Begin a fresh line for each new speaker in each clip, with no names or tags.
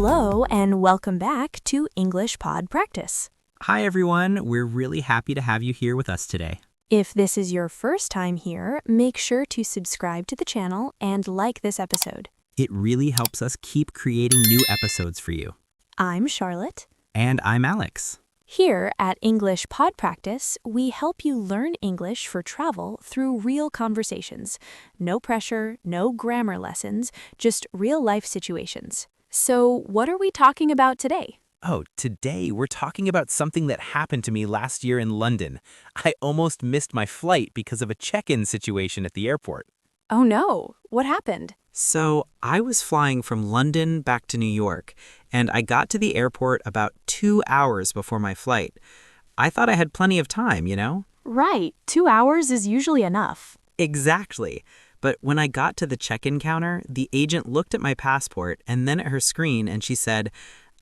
Hello and welcome back to English PodPractice.
Hi everyone, we're really happy to have you here with us today.
If this is your first time here, make sure to subscribe to the channel and like this episode.
It really helps us keep creating new episodes for you.
I'm Charlotte.
And I'm Alex.
Here at English PodPractice, we help you learn English for travel through real conversations. No pressure, no grammar lessons, just real-life situations. So what are we talking about today?
Oh, today we're talking about something that happened to me last year in London. I almost missed my flight because of a check-in situation at the airport.
Oh no, what happened?
So, I was flying from London back to New York, and I got to the airport about 2 hours before my flight. I thought I had plenty of time, you know?
Right, 2 hours is usually enough.
Exactly. But when I got to the check-in counter, the agent looked at my passport and then at her screen and she said,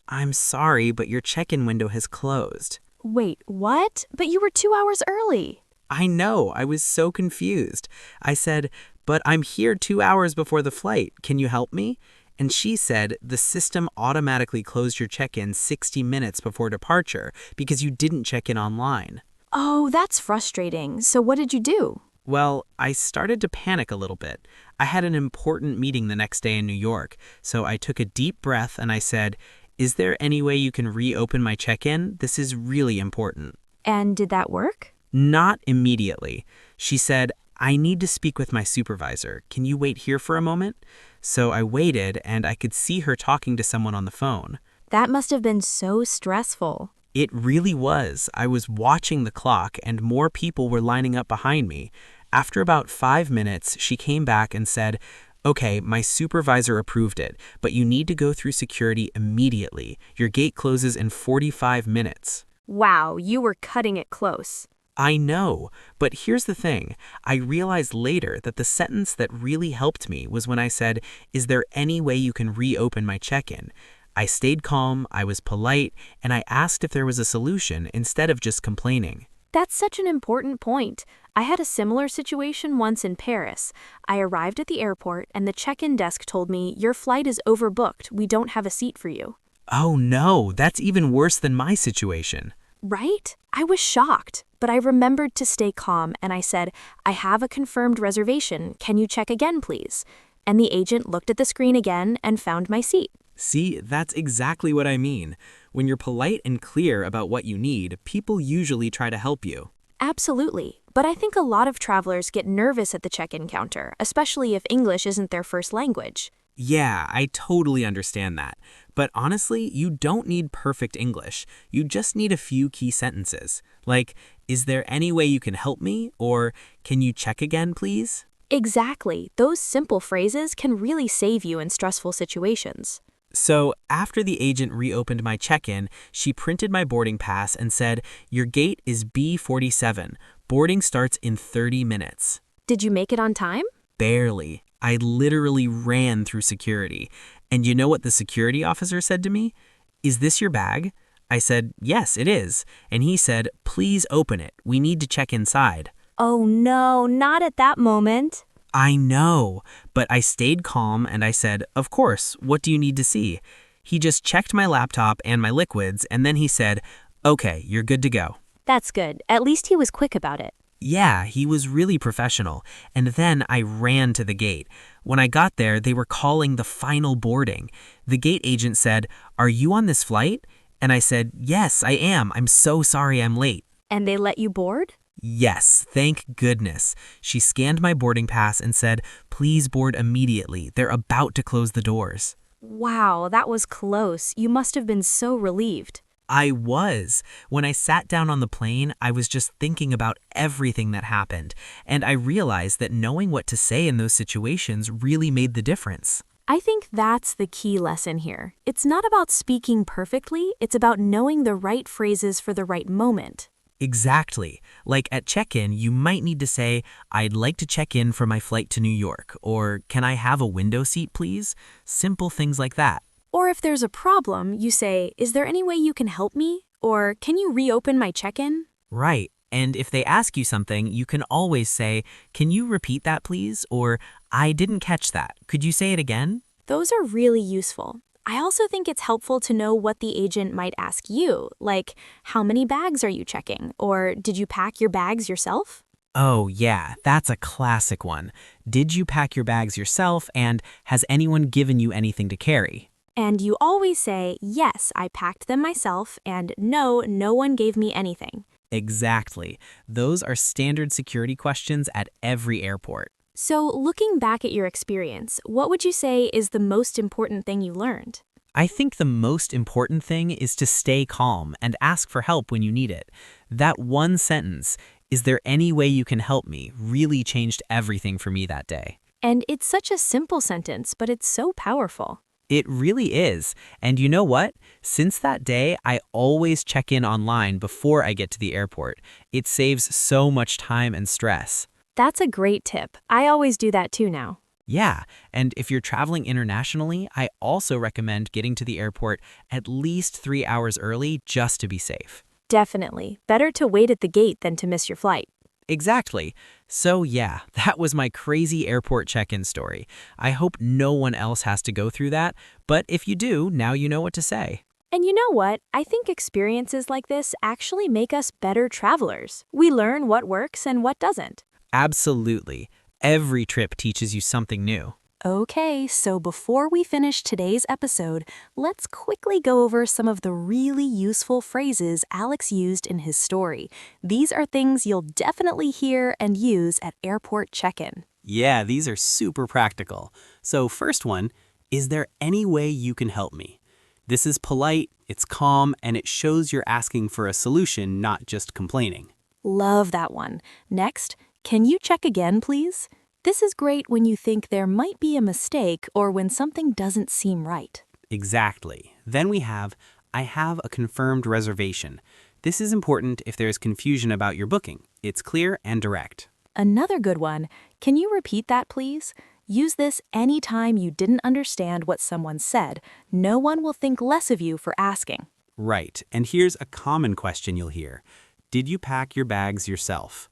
"I'm sorry, but your check-in window has closed."
Wait, what? But you were 2 hours early.
I know, I was so confused. I said, "But I'm here 2 hours before the flight. Can you help me?" And she said, "The system automatically closed your check-in 60 minutes before departure because you didn't check in online."
Oh, that's frustrating. So what did you do?
Well, I started to panic a little bit. I had an important meeting the next day in New York, so I took a deep breath and I said, "Is there any way you can reopen my check-in? This is really important."
And did that work?
Not immediately. She said, "I need to speak with my supervisor. Can you wait here for a moment?" So I waited and I could see her talking to someone on the phone.
That must have been so stressful.
It really was. I was watching the clock and more people were lining up behind me. After about 5 minutes, she came back and said, "Okay, my supervisor approved it, but you need to go through security immediately. Your gate closes in 45 minutes.
Wow, you were cutting it close.
I know, but here's the thing. I realized later that the sentence that really helped me was when I said, "Is there any way you can reopen my check-in?" I stayed calm, I was polite, and I asked if there was a solution instead of just complaining.
That's such an important point. I had a similar situation once in Paris. I arrived at the airport and the check-in desk told me, "Your flight is overbooked. We don't have a seat for you."
Oh no, that's even worse than my situation.
Right? I was shocked, but I remembered to stay calm and I said, "I have a confirmed reservation. Can you check again, please?" And the agent looked at the screen again and found my seat.
See, that's exactly what I mean. When you're polite and clear about what you need, people usually try to help you.
Absolutely. But I think a lot of travelers get nervous at the check-in counter, especially if English isn't their first language.
Yeah, I totally understand that. But honestly, you don't need perfect English. You just need a few key sentences. Like, "Is there any way you can help me?" Or, "Can you check again, please?"
Exactly. Those simple phrases can really save you in stressful situations.
So, after the agent reopened my check-in, she printed my boarding pass and said, "Your gate is B47. Boarding starts in 30 minutes.
Did you make it on time?
Barely. I literally ran through security. And you know what the security officer said to me? "Is this your bag?" I said, "Yes, it is." And he said, "Please open it. We need to check inside."
Oh no, not at that moment.
I know, but I stayed calm and I said, "Of course, what do you need to see?" He just checked my laptop and my liquids and then he said, "Okay, you're good to go."
That's good. At least he was quick about it.
Yeah, he was really professional. And then I ran to the gate. When I got there, they were calling the final boarding. The gate agent said, "Are you on this flight?" And I said, "Yes, I am. I'm so sorry I'm late."
And they let you board?
Yes, thank goodness. She scanned my boarding pass and said, "Please board immediately. They're about to close the doors."
Wow, that was close. You must have been so relieved.
I was. When I sat down on the plane, I was just thinking about everything that happened, and I realized that knowing what to say in those situations really made the difference.
I think that's the key lesson here. It's not about speaking perfectly, it's about knowing the right phrases for the right moment.
Exactly. Like at check-in, you might need to say, "I'd like to check in for my flight to New York," or "Can I have a window seat, please?" Simple things like that.
Or if there's a problem, you say, "Is there any way you can help me?" Or "Can you reopen my check-in?"
Right. And if they ask you something, you can always say, "Can you repeat that, please?" Or, "I didn't catch that. Could you say it again?"
Those are really useful. I also think it's helpful to know what the agent might ask you, like, how many bags are you checking? Or did you pack your bags yourself?
Oh, yeah, that's a classic one. Did you pack your bags yourself, and has anyone given you anything to carry?
And you always say, yes, I packed them myself, and no, no one gave me anything.
Exactly. Those are standard security questions at every airport.
So, looking back at your experience, what would you say is the most important thing you learned?
I think the most important thing is to stay calm and ask for help when you need it. That one sentence, "Is there any way you can help me?" really changed everything for me that day.
And it's such a simple sentence, but it's so powerful.
It really is. And you know what? Since that day, I always check in online before I get to the airport. It saves so much time and stress.
That's a great tip. I always do that too now.
Yeah, and if you're traveling internationally, I also recommend getting to the airport at least 3 hours early just to be safe.
Definitely. Better to wait at the gate than to miss your flight.
Exactly. So yeah, that was my crazy airport check-in story. I hope no one else has to go through that, but if you do, now you know what to say.
And you know what? I think experiences like this actually make us better travelers. We learn what works and what doesn't.
Absolutely. Every trip teaches you something new.
Okay, so before we finish today's episode, let's quickly go over some of the really useful phrases Alex used in his story. These are things you'll definitely hear and use at airport check-in.
Yeah, these are super practical. So first one, is there any way you can help me? This is polite, it's calm, and it shows you're asking for a solution, not just complaining.
Love that one. Next, can you check again, please? This is great when you think there might be a mistake or when something doesn't seem right.
Exactly. Then we have, I have a confirmed reservation. This is important if there's confusion about your booking. It's clear and direct.
Another good one, can you repeat that, please? Use this anytime you didn't understand what someone said. No one will think less of you for asking.
Right. And here's a common question you'll hear. Did you pack your bags yourself?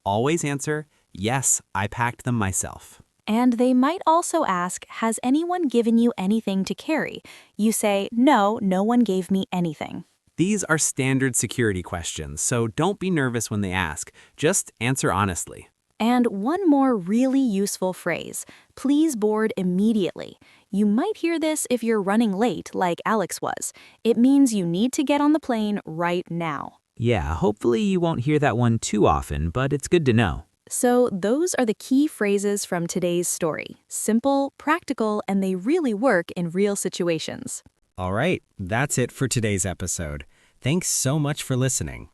Always answer, yes, I packed them myself.
And they might also ask, has anyone given you anything to carry? You say, no, no one gave me anything.
These are standard security questions, so don't be nervous when they ask. Just answer honestly.
And one more really useful phrase, please board immediately. You might hear this if you're running late, like Alex was. It means you need to get on the plane right now.
Yeah, hopefully you won't hear that one too often, but it's good to know.
So those are the key phrases from today's story. Simple, practical, and they really work in real situations.
All right, that's it for today's episode. Thanks so much for listening.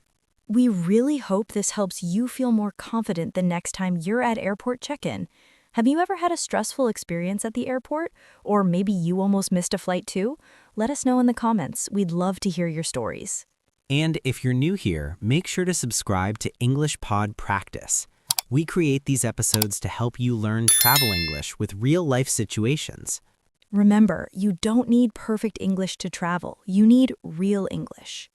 We really hope this helps you feel more confident the next time you're at airport check-in. Have you ever had a stressful experience at the airport? Or maybe you almost missed a flight too? Let us know in the comments. We'd love to hear your stories.
And if you're new here, make sure to subscribe to English PodPractice. We create these episodes to help you learn travel English with real-life situations.
Remember, you don't need perfect English to travel. You need real English.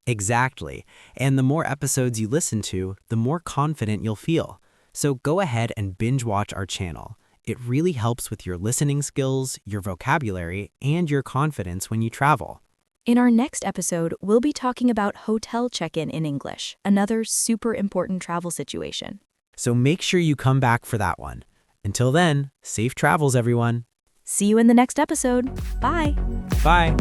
Exactly. And the more episodes you listen to, the more confident you'll feel. So go ahead and binge watch our channel. It really helps with your listening skills, your vocabulary, and your confidence when you travel.
In our next episode, we'll be talking about hotel check-in in English, another super important travel situation.
So make sure you come back for that one. Until then, safe travels, everyone.
See you in the next episode. Bye.
Bye.